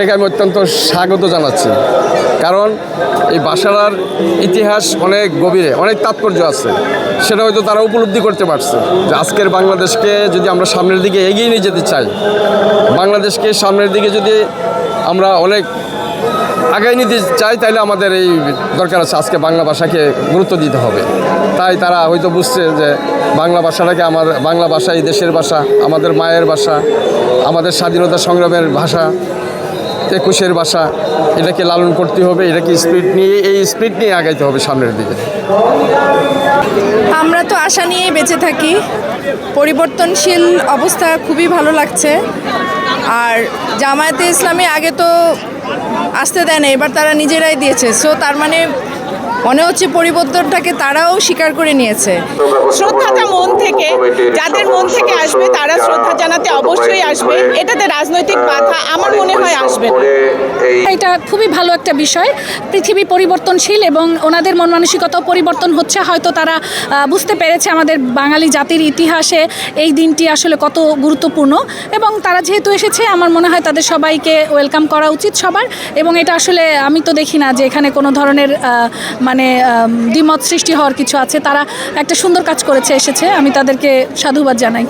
এটাকে আমি অত্যন্ত স্বাগত জানাচ্ছি। কারণ এই বাসারার ইতিহাস অনেক গভীরে, অনেক তাৎপর্য আছে। সেটা হয়তো তারা উপলব্ধি করতে পারছে যে আজকের বাংলাদেশকে যদি আমরা সামনের দিকে এগিয়ে নিয়ে যেতে চাই, বাংলাদেশকে সামনের দিকে যদি আমরা অনেক আগায় নিতে চাই, তাহলে আমাদের এই দরকার আছে আজকে বাংলা ভাষাকে গুরুত্ব দিতে হবে। তাই তারা হয়তো বুঝছে যে বাংলা ভাষাটাকে বাংলা ভাষা এই দেশের ভাষা, আমাদের মায়ের ভাষা, আমাদের স্বাধীনতা সংগ্রামের ভাষা, 21-এর ভাষা, এটাকে লালন করতে হবে, এটাকে স্পিড নিয়ে আগাইতে হবে সামনের দিকে। আমরা তো আশা নিয়েই বেঁচে থাকি। পরিবর্তনশীল অবস্থা খুবই ভালো লাগছে। আর জামায়াতে ইসলামী আগে তো আসতে দেয় না, এবার তারা নিজেরাই দিয়েছে। সো তার মানে মনে হচ্ছে পরিবর্তনটাকে তারাও স্বীকার করে নিয়েছে। শ্রদ্ধাটা মন থেকে, যাদের মন থেকে আসবে তারা শ্রদ্ধা জানাতে অবশ্যই আসবে। এটাতে রাজনৈতিক বাধা আমার মনে হয় আসবে না। এটা খুবই ভালো একটা বিষয়। পৃথিবী পরিবর্তনশীল এবং ওনাদের মন মানসিকতাও পরিবর্তন হচ্ছে। হয়তো তারা বুঝতে পেরেছে আমাদের বাঙালি জাতির ইতিহাসে এই দিনটি আসলে কত গুরুত্বপূর্ণ, এবং তারা যেহেতু এসেছে আমার মনে হয় তাদের সবাইকে ওয়েলকাম করা উচিত সবার। এবং এটা আসলে আমি তো দেখি না যে এখানে কোনো ধরনের দ্বিমত সৃষ্টি হওয়ার কিছু আছে। তারা একটা সুন্দর কাজ করেছে, এসেছে, আমি তাদেরকে সাধুবাদ জানাই।